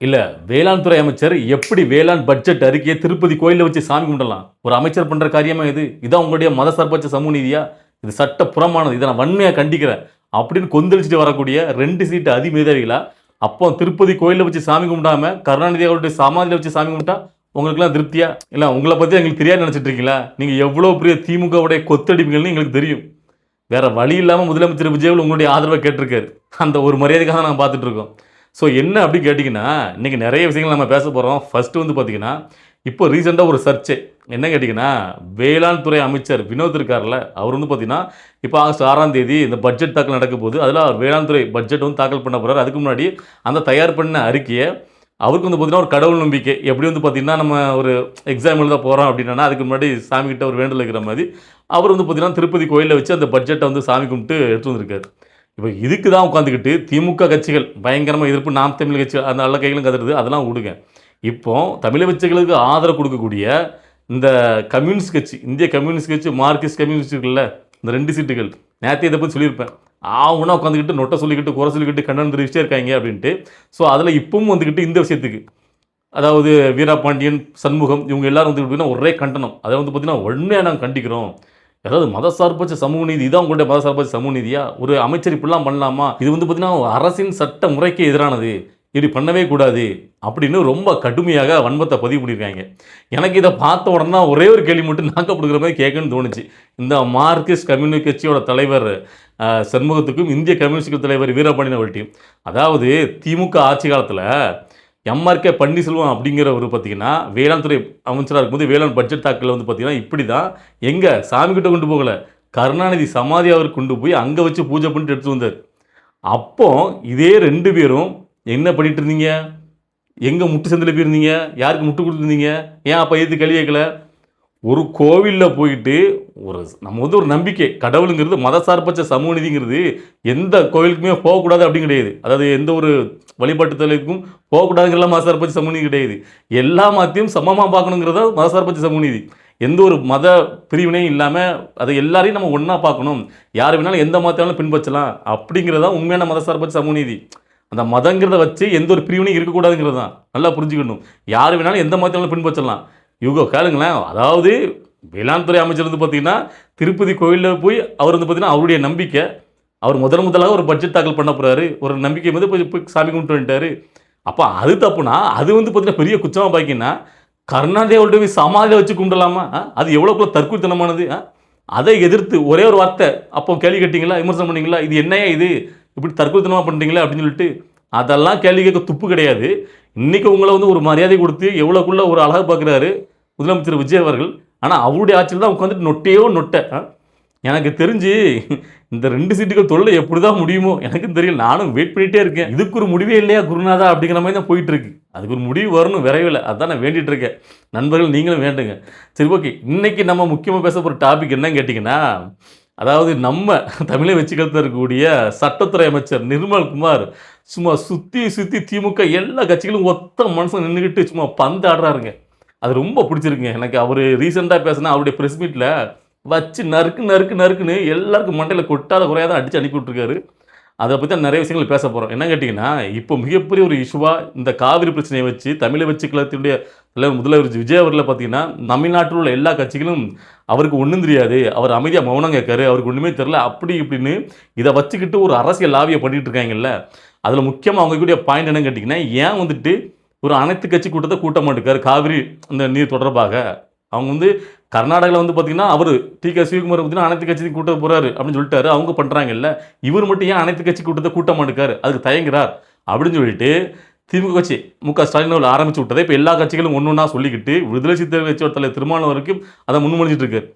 இல்ல வேளாண் துறை அமைச்சர் எப்படி வேளாண் பட்ஜெட் அறிக்கையை திருப்பதி கோயில்ல வச்சு சாமி கும்பிடலாம்? ஒரு அமைச்சர் பண்ற காரியமா இது? இதான் உங்களுடைய மதசார்பற்ற சமூக நீதியா? இது சட்ட புறம்பானது. இதை நான் வன்மையா கண்டிக்கிறேன். அப்படின்னு கொந்தளிச்சுட்டு வரக்கூடிய 2 சீட்டு அதிமேதாவிகளா, அப்போ திருப்பதி கோயில்ல வச்சு சாமி கும்பிடாம கருணாநிதி அவருடைய சமாதியில வச்சு சாமி கும்பிட்டா உங்களுக்கெல்லாம் திருப்தியா? இல்ல உங்கள பத்தி எங்களுக்கு தெரியாது நினைச்சிட்டு இருக்கீங்களா? நீங்க எவ்வளவு பெரிய திமுகவுடைய கொத்தடிமைகள்னு எங்களுக்கு தெரியும். வேற வழி இல்லாம முதலமைச்சர் விஜய் உங்களுடைய ஆதரவை கேட்டிருக்காரு. அந்த ஒரு மரியாதைக்காக தான் நாங்க பார்த்துட்டு இருக்கோம். ஸோ என்ன அப்படி கேட்டிங்கன்னா, இன்னைக்கு நிறைய விஷயங்கள் நம்ம பேச போறோம். ஃபர்ஸ்ட் வந்து பார்த்தீங்கன்னா, இப்போ ரீசெண்டா ஒரு சர்ச்சை. என்ன கேட்டிங்கன்னா, வேளாண் துறை அமைச்சர் வினோத் இருக்கார்ல, அவர் வந்து பார்த்தீங்கன்னா, இப்போ ஆகஸ்ட் 6ஆம் தேதி இந்த பட்ஜெட் தாக்கல் நடக்க போகுது. அதில அவர் வேளாண் துறை பட்ஜெட் வந்து தாக்கல் பண்ண போறாரு. அதுக்கு முன்னாடி அந்த தயார் பண்ண அறிக்கைய அவருக்கு வந்து பார்த்தீங்கன்னா, ஒரு கடவுள் நம்பிக்கை. எப்படி வந்து பார்த்தீங்கன்னா, நம்ம ஒரு எக்ஸாம் எழுத போறோம் அப்படின்னா, அதுக்கு முன்னாடி சாமி கிட்ட ஒரு வேண்டுதல் வைக்கிற மாரி, அவர் வந்து பார்த்தீங்கன்னா, திருப்பதி கோயில்ல வச்சு அந்த பட்ஜெட்ட வந்து சாமி கும்பிட்டு எடுத்துட்டு வந்திருக்காரு. இப்போ இதுக்கு தான் உட்காந்துக்கிட்டு திமுக கட்சிகள் பயங்கரமா எதிர்ப்பு, நாம் தமிழ் கட்சி அந்த நல்ல கைகளும் கதறுது, அதெல்லாம் விடுங்க. இப்போ தமிழ் கட்சிகளுக்கு ஆதரவு கொடுக்கக்கூடிய இந்த கம்யூனிஸ்ட் கட்சி, இந்திய கம்யூனிஸ்ட் கட்சி, மார்க்சிஸ்ட் கம்யூனிஸ்ட் இருக்குல்ல, இந்த 2 சீட்டுகள் நேத்தே இதை பற்றி சொல்லியிருப்பேன். ஆவுன்னா உட்காந்துக்கிட்டு நொட்டை சொல்லிக்கிட்டு, குறை சொல்லிக்கிட்டு, கண்டனம் தெரிவிச்சிட்டே இருக்காங்க அப்படின்ட்டு. ஸோ அதில் இப்பவும் வந்துக்கிட்டு இந்த விஷயத்துக்கு, அதாவது வீரபாண்டியன், சண்முகம் இவங்க எல்லாரும் வந்து பார்த்தீங்கன்னா ஒரே கண்டனம். அதை வந்து பார்த்தீங்கன்னா உண்மையாக நாங்கள் கண்டிக்கிறோம். அதாவது மதசார்பற்ற சமூக நீதி இதான் உங்களுடைய மதசார்பற்ற சமூக நீதியா? ஒரு அமைச்சர் இப்படிலாம் பண்ணலாமா? இது வந்து பார்த்தீங்கன்னா அரசின் சட்ட முறைக்கு எதிரானது. இப்படி பண்ணவே கூடாது அப்படின்னு ரொம்ப கடுமையாக வன்மத்தை பதிவு பண்ணியிருக்காங்க. எனக்கு இதை பார்த்த உடனே தான் ஒரே ஒரு கேள்வி மட்டும் நாக்க பிடுங்குற மாதிரி கேட்கணும்னு தோணுச்சு. இந்த மார்க்சிஸ்ட் கம்யூனிஸ்ட் கட்சியோட தலைவர் சண்முகத்துக்கும், இந்திய கம்யூனிஸ்ட் கட்சி தலைவர் வீரபாண்டியன் அவர்கள்ட்டையும், அதாவது திமுக ஆட்சி காலத்தில் எம்ஆர்கே பன்னீர்செல்வம் அப்படிங்கிறவர் பார்த்தீங்கன்னா வேளாண் துறை அமைச்சராக இருக்கும்போது வேளாண் பட்ஜெட் தாக்கல் வந்து பார்த்தீங்கன்னா இப்படி தான் எங்கே சாமி கிட்ட கொண்டு போகலை, கருணாநிதி சமாதி அவர் கொண்டு போய் அங்கே வச்சு பூஜை பண்ணிட்டு எடுத்து வந்தார். அப்போ இதே 2 பேரும் என்ன பண்ணிட்டு இருந்தீங்க? எங்கே முட்டு சந்தில் போயிருந்தீங்க? யாருக்கு முட்டு கொடுத்துருந்தீங்க? ஏன் அப்போ எதுக்கு கேள்வி கேட்கல? ஒரு கோவிலில் போயிட்டு நம்ம வந்து ஒரு நம்பிக்கை, கடவுளுங்கிறது மதசார்பற்ற சமூக நீதிங்கிறது எந்த கோவிலுக்குமே போகக்கூடாது அப்படின்னு கிடையாது. அதாவது எந்த ஒரு வழிபாட்டு தலத்துக்கும் போகக்கூடாதுங்கிற மதசார்பற்ற சமூக நீதி கிடையாது. எல்லா மதத்தையும் சமமாக பார்க்கணுங்கிறத மதசார்பற்ற சமூக நீதி. எந்த ஒரு மத பிரிவினையும் இல்லாமல் அதை எல்லாரையும் நம்ம ஒன்றா பார்க்கணும், யார் வேணாலும் எந்த மதத்தை வேணாலும் பின்பற்றலாம் அப்படிங்கிறதா உண்மையான மதசார்பற்ற சமூக நீதி. அந்த மதங்கிறத வச்சு எந்த ஒரு பிரிவினையும் இருக்கக்கூடாதுங்கிறது தான் நல்லா புரிஞ்சுக்கணும். யார் வேணாலும் எந்த மதத்தை வேணாலும் பின்பற்றலாம். இவங்க கேளுங்களேன், அதாவது வேளாண் துறை அமைச்சர் வந்து பார்த்தீங்கன்னா திருப்பதி கோயிலில் போய் அவர் வந்து பார்த்தீங்கன்னா அவருடைய நம்பிக்கை, அவர் முதலாக ஒரு பட்ஜெட் தாக்கல் பண்ண போகிறாரு, ஒரு நம்பிக்கை வந்து போய் சாமி கும்பிட்டு வந்துட்டாரு. அப்போ அது தப்புனா அது வந்து பார்த்தீங்கன்னா பெரிய குற்றமாக பாக்கினா கருணாநிதி அவர்கிட்ட போய் சமாதியை வச்சு கும்பிடலாமா? அது எவ்வளோக்குள்ள தற்கொலைத்தனமானது? அதை எதிர்த்து ஒரே ஒரு வார்த்தை அப்போ கேள்வி கேட்டீங்களா, விமர்சனம் பண்ணீங்களா? இது என்னையா இது, இப்படி தற்கொலைத்தனமாக பண்ணுறீங்களா அப்படின்னு சொல்லிட்டு அதெல்லாம் கேள்வி கேட்க துப்பு கிடையாது. இன்றைக்கி உங்களை வந்து ஒரு மரியாதை கொடுத்து எவ்வளோக்குள்ள ஒரு அழகாக பார்க்குறாரு முதலமைச்சர் விஜய் அவர்கள். ஆனால் அவருடைய ஆட்சியில் தான் உட்காந்துட்டு நொட்டையோ நொட்டை. எனக்கு தெரிஞ்சு இந்த 2 சீட்டுகள் தொல்லை எப்படி தான் முடியுமோ எனக்கும் தெரியல. நானும் வெயிட் பண்ணிகிட்டே இருக்கேன். இதுக்கு ஒரு முடிவே இல்லையா குருநாதா அப்படிங்கிற மாதிரி தான் போயிட்டு இருக்கு. அதுக்கு ஒரு முடிவு வரணும் விரைவில். அதுதான் நான் வேண்டிகிட்டு இருக்கேன். நண்பர்கள் நீங்களும் வேண்டுங்க. சரி, ஓகே. இன்றைக்கி நம்ம முக்கியமாக பேச போகிற டாபிக் என்னன்னு கேட்டிங்கன்னா, அதாவது நம்ம தமிழை வச்சுக்கிறது இருக்கக்கூடிய சட்டத்துறை அமைச்சர் நிர்மல்குமார் சும்மா சுற்றி திமுக எல்லா கட்சிகளும் ஒத்த மனுஷன் நின்றுக்கிட்டு சும்மா பந்து ஆடுறாருங்க. அது ரொம்ப பிடிச்சிருக்குங்க எனக்கு. அவர் ரீசெண்டாக பேசினா அவருடைய ப்ரெஸ் மீட்டில் வச்சு நறுக்குன்னு எல்லாருக்கும் மண்டையில் கொட்டாத குறையாக தான் அடித்து அனுப்பி விட்ருக்காரு. அதை பற்றி நிறைய விஷயங்கள் பேச போகிறோம். என்ன கேட்டிங்கன்னா, இப்போ மிகப்பெரிய ஒரு இஷ்யூவாக இந்த காவிரி பிரச்சனையை வச்சு தமிழை வச்சு கிளத்தினுடைய தலைவர் முதல்வர் விஜய் அவர்களை பார்த்தீங்கன்னா தமிழ்நாட்டில் உள்ள எல்லா கட்சிகளும் அவருக்கு ஒன்றும் தெரியாது, அவர் அமைதியாக மௌனம் கேட்காரு, அவருக்கு ஒன்றுமே தெரில அப்படி இப்படின்னு இதை வச்சுக்கிட்டு ஒரு அரசியல் லாவியை பண்ணிகிட்டு இருக்காங்கல்ல. அதில் முக்கியமாக அவங்க கூடிய பாயிண்ட் என்னன்னு கேட்டிங்கன்னா, ஏன் வந்துட்டு ஒரு அனைத்து கட்சி கூட்டத்தை கூட்ட மாட்டேக்காரு காவிரி இந்த நீர் தொடர்பாக? அவங்க வந்து கர்நாடகாவில் வந்து பார்த்தீங்கன்னா அவர் டி.கே. சிவகுமார் பார்த்தீங்கன்னா அனைத்து கட்சியும் கூட்ட போகிறாரு அப்படின்னு சொல்லிட்டாரு. அவங்க பண்ணுறாங்கல்ல, இவர் மட்டும் ஏன் அனைத்து கட்சி கூட்டத்தை கூட்ட மாட்டேக்காரு, அதுக்கு தயங்குறார் அப்படின்னு சொல்லிட்டு திமுக கட்சி மு.க. ஸ்டாலின் அவர்கள் ஆரம்பிச்சு விட்டதை இப்போ எல்லா கட்சிகளும் ஒன்று ஒன்றா சொல்லிக்கிட்டு விடுதலை சிறுத்தைகள் கட்சியோட தலைவர் திருமாவளவன் வரைக்கும் அதை முன்மொழிஞ்சிட்டு இருக்காரு.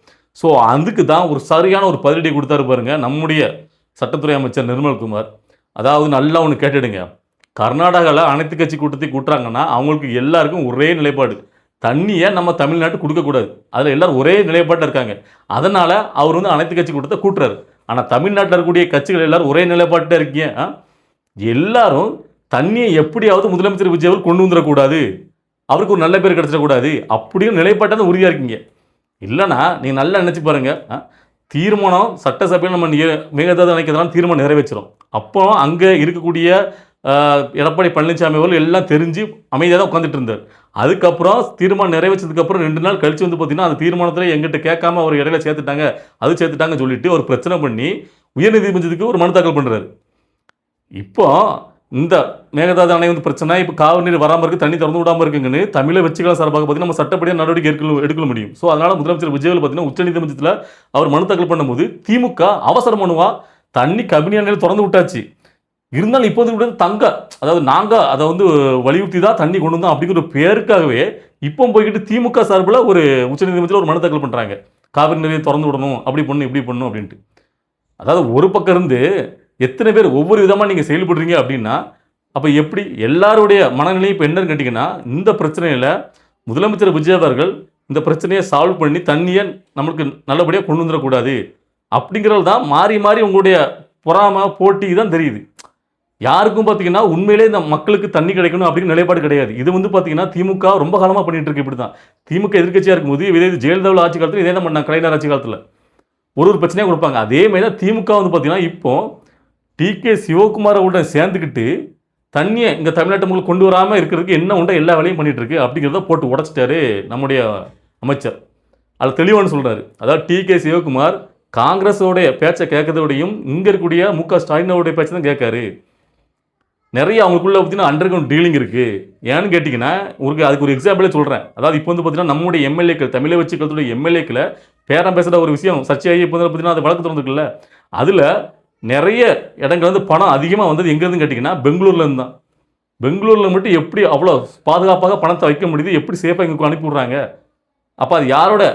ஸோ அதுக்கு தான் ஒரு சரியான ஒரு பதிலடி கொடுத்தாரு பாருங்க நம்முடைய சட்டத்துறை அமைச்சர் நிர்மல்குமார். அதாவது நல்லா ஒன்று கேட்டுடுங்க, கர்நாடகாவில் அனைத்து கட்சி கூட்டத்தை கூட்டுறாங்கன்னா அவங்களுக்கு எல்லாருக்கும் ஒரே நிலைப்பாடு, தண்ணியை நம்ம தமிழ்நாட்டு கொடுக்கக்கூடாது. அதில் எல்லோரும் ஒரே நிலைப்பாட்டில் இருக்காங்க. அதனால் அவர் வந்து அனைத்து கட்சி கூட்டத்தை கூட்டுறாரு. ஆனால் தமிழ்நாட்டில் இருக்கக்கூடிய கட்சிகள் எல்லோரும் ஒரே நிலைப்பாட்டில் இருக்கீங்க. எல்லாரும் தண்ணியை எப்படியாவது முதலமைச்சர் விஜய் அவர் கொண்டு வந்துடக்கூடாது, அவருக்கு ஒரு நல்ல பேர் கிடச்சிடக்கூடாது அப்படின்னு நிலைப்பாட்டாக தான் உறுதியாக இருக்கீங்க. இல்லைனா நீங்கள் நல்லா நினச்சி பாருங்கள், தீர்மானம் சட்டசபையில் நம்ம மேகதாது அணைக்கிறதுனால தீர்மானம் நிறைவேற்றுறோம். அப்போ அங்கே இருக்கக்கூடிய எடப்பாடி பழனிசாமி அவர்கள் எல்லாம் தெரிஞ்சு அமைதியாக தான் உட்காந்துட்டு இருந்தார். அதுக்கப்புறம் தீர்மானம் நிறைவேற்றதுக்கப்புறம் 2 நாள் கழிச்சு வந்து பார்த்தீங்கன்னா அந்த தீர்மானத்தில் எங்கிட்ட கேட்காம அவர் இடையில சேர்த்துட்டாங்க, அது சேர்த்துட்டாங்கன்னு சொல்லிட்டு ஒரு பிரச்சனை பண்ணி உயர்நீதிமன்றத்துக்கு ஒரு மனு தாக்கல் பண்ணுறாரு. இப்போ இந்த மேகதாது அணை வந்து பிரச்சனை, இப்போ காவிரி நீர் வராமல் இருக்குது, தண்ணி திறந்து விடாமல் இருக்குங்கன்னு தமிழை வச்சுக்கலாம் சார்பாக பார்த்தீங்கன்னா நம்ம சட்டப்படியாக நடவடிக்கை எடுக்க முடியும். ஸோ அதனால் முதலமைச்சர் விஜயவேல் பார்த்தீங்கன்னா உச்சநீதிமன்றத்தில் அவர் மனு தாக்கல் பண்ணும்போது திமுக அவசர மனுவா தண்ணி கபினி அணையில் திறந்து விட்டாச்சு, இருந்தாலும் இப்போது கூட அதாவது நாங்கள் அதை வந்து வலியுறுத்தி தான் தண்ணி கொண்டு வந்தோம் அப்படிங்கிற ஒரு பேருக்காகவே இப்போ போய்கிட்டு திமுக சார்பில் ஒரு உச்சநீதிமன்றத்தில் ஒரு மனு தாக்கல் பண்ணுறாங்க, காவிரி நீரை திறந்து விடணும், அப்படி பண்ணணும் இப்படி பண்ணணும் அப்படின்ட்டு. அதாவது ஒரு பக்கம் இருந்து எத்தனை பேர் ஒவ்வொரு விதமாக நீங்கள் செயல்படுறீங்க அப்படின்னா அப்போ எப்படி எல்லாருடைய மனநிலையும் இப்போ என்னன்னு கேட்டிங்கன்னா, இந்த பிரச்சனையில் முதலமைச்சர் விஜய் அவர்கள் இந்த பிரச்சனையை சால்வ் பண்ணி தண்ணியை நம்மளுக்கு நல்லபடியாக கொண்டு வந்துடக்கூடாது அப்படிங்கிறது தான் மாறி மாறி உங்களுடைய பொறாமை போட்டி தான் தெரியுது. யாருக்கும் பார்த்தீங்கன்னா உண்மையிலே இந்த மக்களுக்கு தண்ணி கிடைக்கணும் அப்படிங்கிற நிலைப்பாடு கிடையாது. இது வந்து பார்த்தீங்கன்னா திமுக ரொம்ப காலமாக பண்ணிட்டு இருக்கு. இப்படி தான் திமுக எதிர்க்கட்சியாக இருக்கும்போது இதே ஜெயலலிதா ஆட்சி காலத்தில் இதே தான் பண்ணாங்க, கலைஞர் ஆட்சி காலத்தில் ஒரு பிரச்சனையாக கொடுப்பாங்க. அதே மாதிரி தான் திமுக வந்து பார்த்தீங்கன்னா இப்போ டிகே சிவகுமாரோட சேர்ந்துக்கிட்டு தண்ணியை இங்கே தமிழ்நாட்டு மக்கள் கொண்டு வராமல் இருக்கிறதுக்கு என்ன உண்டோ எல்லா வேலையும் பண்ணிட்டு இருக்கு அப்படிங்கிறத போட்டு உடச்சிட்டாரு நம்முடைய அமைச்சர். அதில் தெளிவானு சொல்கிறாரு. அதாவது டிகே சிவகுமார் காங்கிரஸோடைய பேச்சை கேட்கறதோடையும் இங்கே இருக்கக்கூடிய முக ஸ்டாலினோடைய பேச்சை தான் கேட்காரு. நிறைய அவங்களுக்குள்ள பார்த்தீங்கன்னா அண்டர் கிரவுண்ட் டீலிங் இருக்குது. ஏன்னு கேட்டிங்கன்னா அதுக்கு ஒரு எக்ஸாம்பிளே சொல்கிறேன். அதாவது இப்போ வந்து பார்த்தீங்கன்னா நம்முடைய எம்எல்ஏக்கள் தமிழை வச்சு கலத்துடைய எம்எல்ஏக்களை பேரம் பேசுகிற ஒரு விஷயம் சர்ச்சையாகி இப்போ பார்த்தீங்கன்னா அது வழக்கு திறந்துருக்குல்ல, அதில் நிறைய இடங்கள் வந்து பணம் அதிகமாக வந்தது எங்கேருந்து கேட்டிங்கன்னா பெங்களூர்லேருந்து தான். பெங்களூரில் மட்டும் எப்படி அவ்வளோ பாதுகாப்பாக பணத்தை வைக்க முடியுது, எப்படி சேஃபாக இங்கே அனுப்பி விட்றாங்க. அப்போ அது யாரோட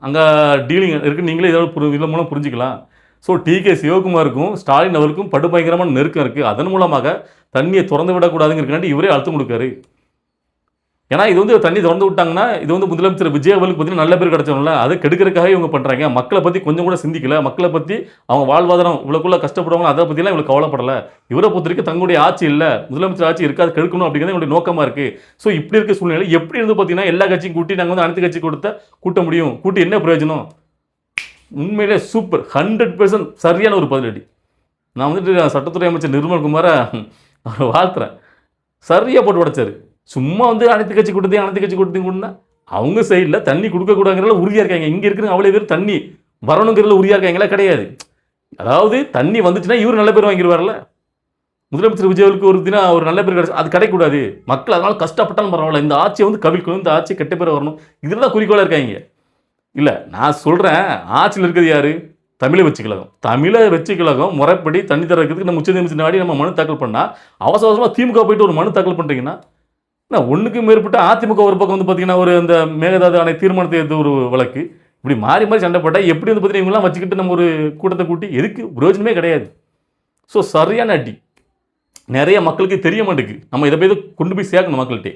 அங்கே டீலிங் இருக்குன்னு நீங்களே இதோட மூலம் புரிஞ்சுக்கலாம். ஸோ டிகே சிவகுமாருக்கும் ஸ்டாலின் அவருக்கும் படுபயங்கரமான நெருக்கம் இருக்குது. அதன் மூலமாக தண்ணியை திறந்து விடக்கூடாதுங்கிறக்காண்டி இவரே அழுத்தம் கொடுக்காரு. ஏன்னா இது வந்து தண்ணி திறந்து விட்டாங்கன்னா இது வந்து முதலமைச்சர் விஜய் அவர்களுக்கு பார்த்தீங்கன்னா நல்ல பேர் கிடச்சோம்ல, அதை கெடுக்கிறதுக்காக இவங்க பண்ணுறாங்க. மக்களை பற்றி கொஞ்சம் கூட சிந்திக்கல, மக்களை பற்றி அவங்க வாழ்வாதாரம் இவ்வளோக்குள்ள கஷ்டப்படுவாங்க அதை பற்றிலாம் இவ்வளோ கவலைப்படலை. இவரை பொறுத்த வரைக்கும் தங்களுடைய ஆட்சி இல்லை, முதலமைச்சர் ஆட்சி இருக்காது கெடுக்கணும் அப்படிங்கிறது என்னுடைய நோக்கமாக இருக்குது. ஸோ இப்படி இருக்க சூழ்நிலை எப்படி இருந்து பார்த்தீங்கன்னா எல்லா கட்சியும் கூட்டி நாங்கள் வந்து அனைத்து கட்சி கூட்ட முடியும், கூட்டி என்ன பிரயோஜனம்? உண்மையிலே சூப்பர் 100% சரியான ஒரு பதிலடி. நான் வந்துட்டு சட்டத்துறை அமைச்சர் நிர்மல்குமாரை அவர் வாழ்த்துறேன். சரியாக போட்டு உடைச்சாரு. சும்மா வந்து அனைத்து கட்சி கொடுத்தீங்கன்னா அவங்க சைடில் தண்ணி கொடுக்கக்கூடாதுங்கிறதுல உறுதியாக இருக்காங்க. இங்கே இருக்கிற அவ்வளோ பேர் தண்ணி வரணுங்கிறதுல உறுதியாக இருக்காங்களா? கிடையாது. அதாவது தண்ணி வந்துச்சுன்னா இவர் நல்ல பேர் வாங்கிடுவார்ல. முதலமைச்சர் விஜய்க்கு ஒரு தினம் ஒரு நல்ல பேர் கிடைச்சி அது கிடைக்கூடாது, மக்கள் அதனால் கஷ்டப்பட்டாலும் பரவாயில்ல, இந்த ஆட்சியை வந்து கவிழ்க்கணும், இந்த ஆட்சியை கெட்ட பேர் வரணும், இதில் தான் குறிக்கோளாக இருக்காங்க. இல்லை நான் சொல்கிறேன், ஆட்சியில் இருக்கிறது யார்? தமிழை வெற்றி கழகம் முறைப்படி தண்ணி தரக்கிறதுக்கு நம்ம உச்சநீதிமன்ற நாடி நம்ம மனு தாக்கல் பண்ணால் அவசரமாக திமுக போயிட்டு ஒரு மனு தாக்கல் பண்ணுறீங்கன்னா ஒன்றுக்கு மேற்பட்ட அதிமுக ஒரு பக்கம் வந்து பார்த்தீங்கன்னா ஒரு இந்த மேகதாது அணை தீர்மானத்தை எடுத்து ஒரு வழக்கு இப்படி மாறி மாறி சண்டை போட்டால் எப்படி வந்து பார்த்தீங்கன்னா இவங்களாம் வச்சுக்கிட்டு நம்ம ஒரு கூட்டத்தை கூட்டி எதுக்கு பிரயோஜனமே கிடையாது. ஸோ சரியான அடி நிறைய மக்களுக்கு தெரிய மாட்டேங்குது. நம்ம இதை போய் கொண்டு போய் சேர்க்கணும் மக்கள்கிட்ட.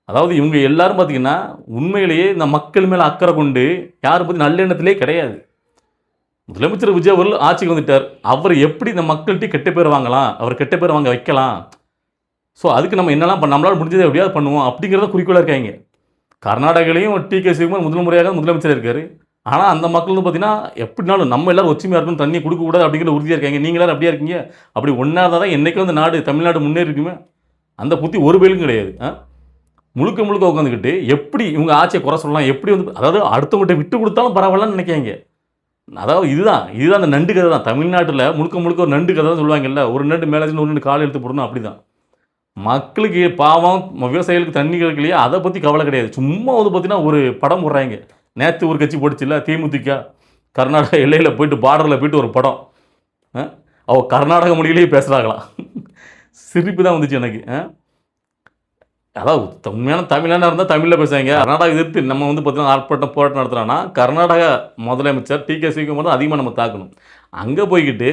அதாவது இவங்க எல்லாரும் பார்த்தீங்கன்னா உண்மையிலேயே இந்த மக்கள் மேலே அக்கறை கொண்டு யாரை பற்றி நல்ல எண்ணத்திலே கிடையாது. முதலமைச்சர் விஜய் அவர்கள் ஆட்சிக்கு வந்துட்டார், அவர் எப்படி இந்த மக்கள்கிட்ட கெட்ட பேர் வாங்கலாம், அவர் கெட்ட பேர் வாங்க வைக்கலாம், ஸோ அதுக்கு நம்ம என்னெல்லாம் நம்மளால் முடிஞ்சதை எப்படியாவது பண்ணுவோம் அப்படிங்கிறத குறிக்கோளாக இருக்காங்க. கர்நாடகாலையும் டிகே சிவகுமார் முதல் முறையாக முதலமைச்சர் இருக்கார். ஆனால் அந்த மக்கள் வந்து பார்த்தீங்கன்னா எப்படினாலும் நம்ம எல்லோரும் ஒற்றுமையாக இருக்கணும், தண்ணி கொடுக்கக்கூடாது அப்படிங்கிற உறுதியாக இருக்காங்க. நீங்கள் எல்லாரும் அப்படியே இருக்கீங்க. அப்படி ஒன்றா தான் என்றைக்கும் வந்து நாடு தமிழ்நாடு முன்னேறி இருக்குமே. அந்த புத்தி ஒரு பேருக்கும் கிடையாது. முழுக்க உட்காந்துக்கிட்டு எப்படி இவங்க ஆட்சியை குறை சொல்லலாம், எப்படி வந்து அதாவது அடுத்தவங்கள்ட்ட விட்டு கொடுத்தாலும் பரவாயில்லன்னு நினைக்காங்க. அதாவது இதுதான் அந்த நண்டு கதை தான். தமிழ்நாட்டில் முழுக்க ஒரு நண்டு கதை தான் சொல்லுவாங்கல்ல, ஒரு நண்டு மேலே ஒரு நண்டு கால் எடுத்து போடணும். அப்படி தான் மக்களுக்கு பாவம் விவசாயிகளுக்கு தண்ணி கிடைக்கலையே அதை பற்றி கவலை கிடையாது. சும்மா வந்து பார்த்தீங்கன்னா ஒரு படம் போடுறாங்க. நேற்று ஒரு கட்சி போட்டுச்சுல்ல தேமுதிக, கர்நாடகா எல்லையில் போயிட்டு பார்டரில் போயிட்டு ஒரு படம், அவள் கர்நாடக மொழியிலேயே பேசுகிறாங்களாம். சிரிப்பு தான் வந்துச்சு எனக்கு. அதாவது உண்மையான தமிழான இருந்தால் தமிழில் பேசுவாங்க. கர்நாடகா எதிர்த்து நம்ம வந்து பார்த்தீங்கன்னா போராட்டம் நடத்துகிறான்னா கர்நாடகா முதலமைச்சர் டிகே சிவகுமார் தான் அதிகமாக நம்ம தாக்கணும். அங்கே போய்கிட்டு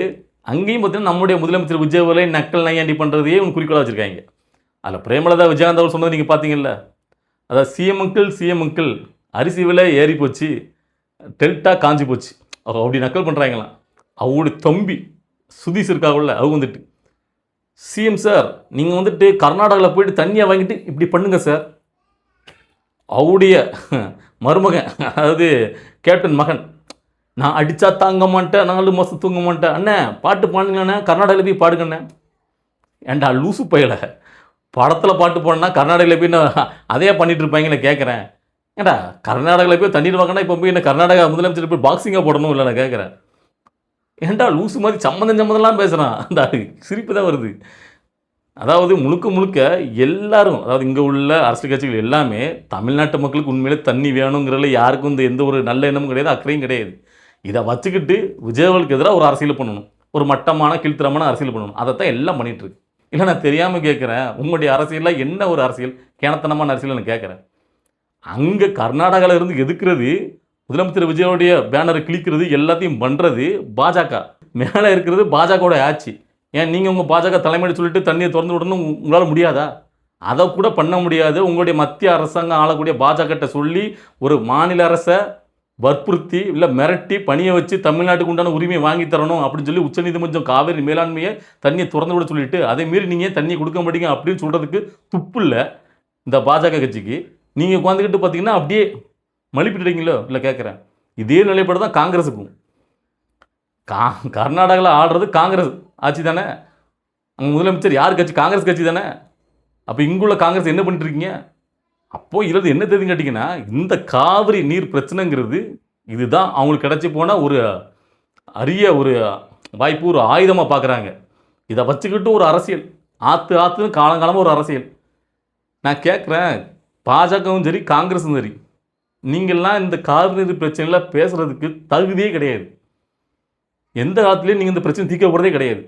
அங்கேயும் பார்த்தீங்கன்னா நம்முடைய முதலமைச்சர் விஜய் நக்கல் நையாண்டி பண்ணுறதையே ஒன்று குறிக்கோளாக வச்சுருக்காங்க. அதில் பிரேமலதா விஜயகாந்த் அவர் சொன்னது நீங்கள் பார்த்தீங்கல்ல, அதாவது சிஎம் அங்கிள் அரிசி விலை ஏறி போச்சு, டெல்டா காஞ்சி போச்சு, அப்படி நக்கல் பண்ணுறாங்களாம். அவங்களுடைய தம்பி சுதீஷ் இருக்காங்கல்ல, அவங்க வந்துட்டு சிஎம் சார் நீங்கள் வந்துட்டு கர்நாடகாவில் போயிட்டு தண்ணியை வாங்கிட்டு இப்படி பண்ணுங்க சார். அவருடைய மருமகன் அதாவது கேப்டன் மகன், நான் அடித்தா தாங்க மாட்டேன், 4 மாதம் தூங்க மாட்டேன், அண்ணே பாட்டு பாடுங்களேண்ணே, கர்நாடகாவில் போய் பாடுங்கண்ணே. ஏன்டா லூசு பயல, படத்தில் பாட்டு போனா கர்நாடகாவில் போய் நான் அதே பண்ணிட்டு இருப்பாங்க. நான் கேட்குறேன், ஏன்டா கர்நாடகாவில் போய் தண்ணீர் வாங்கினா இப்போ போய் என்ன கர்நாடகா முதலமைச்சர் போய் பாக்ஸிங்காக போடணும் இல்லை? நான் கேட்குறேன், ஏன்டா லூசு மாதிரி சம்மந்தம்லாம் பேசுகிறான். அந்த சிரிப்பு தான் வருது. அதாவது முழுக்க முழுக்க எல்லாரும், அதாவது இங்கே உள்ள அரசியல் கட்சிகள் எல்லாமே தமிழ்நாட்டு மக்களுக்கு உண்மையிலே தண்ணி வேணுங்கிறதுல யாருக்கும் இந்த எந்த ஒரு நல்ல எண்ணமும் கிடையாது, அக்கறையும் கிடையாது. இதை வச்சுக்கிட்டு விஜயவர்களுக்கு எதிராக ஒரு அரசியல் பண்ணணும், ஒரு மட்டமான கீழ்த்தரமான அரசியல் பண்ணணும். அதைத்தான் எல்லாம் பண்ணிகிட்டு இருக்கு. இல்லை நான் தெரியாமல் கேட்குறேன், உங்களுடைய அரசியலில் என்ன ஒரு அரசியல், கேணத்தனமான அரசியல் நான் கேட்குறேன். அங்கே கர்நாடகாவில் இருந்து எதுக்குறது, முதலமைச்சர் விஜயோடைய பேனரை கிழிக்கிறது, எல்லாத்தையும் பண்ணுறது பாஜக. மேலே இருக்கிறது பாஜகவோட ஆட்சி. ஏன் நீங்கள் உங்கள் பாஜக தலைமையை சொல்லிட்டு தண்ணியை திறந்து விடணும் உங்களால் முடியாதா? அதை கூட பண்ண முடியாது. உங்களுடைய மத்திய அரசாங்கம் ஆளக்கூடிய பாஜகட்ட சொல்லி ஒரு மாநில அரசை வற்புறுத்தி இல்லை மிரட்டி பணியை வச்சு தமிழ்நாட்டுக்கு உண்டான உரிமையை வாங்கி தரணும் அப்படின்னு சொல்லி உச்சநீதிமன்றம் காவிரி மேலாண்மையை தண்ணியை திறந்து விட சொல்லிட்டு அதே மீறி நீங்கள் தண்ணியை கொடுக்க மாட்டீங்க அப்படின்னு சொல்கிறதுக்கு துப்பு இல்லை இந்த பாஜக கட்சிக்கு. நீங்கள் உட்காந்துக்கிட்டு பார்த்தீங்கன்னா அப்படியே மலிப்பிட்டுறீங்களோ இல்லை கேட்குறேன். இதே நிலைப்பாடு தான் காங்கிரஸுக்கும். கர்நாடகாவில் ஆடுறது காங்கிரஸ் ஆட்சி தானே, அங்கே முதலமைச்சர் யார் கட்சி? காங்கிரஸ் கட்சி தானே. அப்போ இங்குள்ள காங்கிரஸ் என்ன பண்ணிட்டு இருக்கீங்க? அப்போது இதில் என்ன தெரியுதுன்னு கேட்டிங்கன்னா, இந்த காவிரி நீர் பிரச்சனைங்கிறது இதுதான் அவங்களுக்கு கிடச்சி போனால் ஒரு அரிய ஒரு வாய்ப்பு, ஒரு ஆயுதமாக பார்க்குறாங்க. இதை வச்சுக்கிட்டு ஒரு அரசியல் ஆற்றுன்னு காலங்காலமாக ஒரு அரசியல். நான் கேட்குறேன், பாஜகவும் சரி காங்கிரஸும் சரி, நீங்கள்லாம் இந்த காவிரி நீர் பிரச்சனையில் பேசுகிறதுக்கு தகுதியே கிடையாது. எந்த காலத்துலேயும் நீங்கள் இந்த பிரச்சனை தீர்க்க போகிறதே கிடையாது.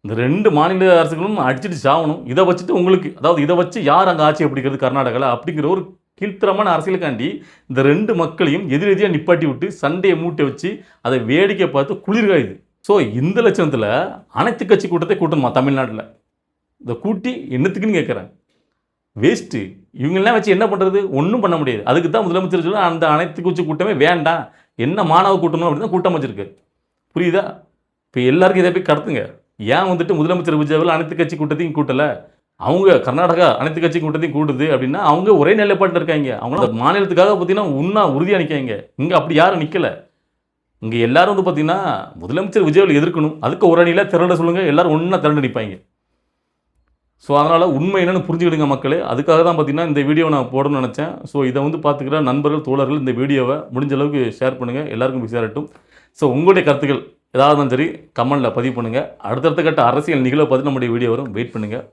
இந்த 2 மாநில அரசுகளும் அடிச்சுட்டு சாகணும். இதை வச்சுட்டு உங்களுக்கு, அதாவது இதை வச்சு யார் அங்கே ஆட்சியை பிடிக்கிறது கர்நாடகாவில் அப்படிங்கிற ஒரு கீழ்த்தரமான அரசியலுக்காண்டி இந்த 2 மக்களையும் எதிரெதியாக நிப்பாட்டி விட்டு சண்டையை மூட்டை வச்சு அதை வேடிக்கை பார்த்து குளிர்காயுது. ஸோ இந்த லட்சணத்தில் அனைத்து கட்சி கூட்டத்தை கூட்டணுமா தமிழ்நாட்டில்? இதை கூட்டி என்னத்துக்குன்னு கேட்குறேன். வேஸ்ட்டு. இவங்கெல்லாம் வச்சு என்ன பண்ணுறது? ஒன்றும் பண்ண முடியாது. அதுக்கு தான் முதலமைச்சர் சொல்லி அந்த அனைத்து கட்சி கூட்டமே வேண்டாம், என்ன மாணவ கூட்டணும் அப்படின்னு தான் கூட்டம் வச்சிருக்கு. புரியுதா? இப்போ எல்லாருக்கும் இதை போய் கடத்துங்க. ஏன் வந்துட்டு முதலமைச்சர் விஜயவில் அனைத்து கட்சி கூட்டத்தையும் கூட்டலை? அவங்க கர்நாடகா அனைத்து கட்சி கூட்டத்தையும் கூட்டுது அப்படின்னா அவங்க ஒரே நிலைப்பாட்டில் இருக்காங்க. அவங்க மாநிலத்துக்காக பார்த்தீங்கன்னா உறுதியாக நிற்காங்க. இங்கே அப்படி யாரும் நிற்கலை. இங்கே எல்லாரும் வந்து பார்த்தீங்கன்னா முதலமைச்சர் விஜயவில் எதிர்க்கணும், அதுக்கு ஒரு அணியில் திரண்ட சொல்லுங்கள், எல்லோரும் ஒன்றா திரண்டு நிற்பாங்க. ஸோ அதனால் உண்மை என்னென்னு புரிஞ்சுக்கிடுங்க மக்களே. அதுக்காக தான் பார்த்தீங்கன்னா இந்த வீடியோவை நான் போடணும்னு நினச்சேன். ஸோ இதை வந்து பார்த்துக்கிற நண்பர்கள் தோழர்கள் இந்த வீடியோவை முடிஞ்ச அளவுக்கு ஷேர் பண்ணுங்கள், எல்லாருக்கும் போய் சேரட்டும். ஸோ உங்களுடைய கருத்துக்கள் ஏதாவது சரி கமெண்டில் பதிவு பண்ணுங்கள். அடுத்தடுத்த கட்ட அரசியல் நிகழ்வை பார்த்து நம்முடைய வீடியோ வரும். வெயிட் பண்ணுங்கள்.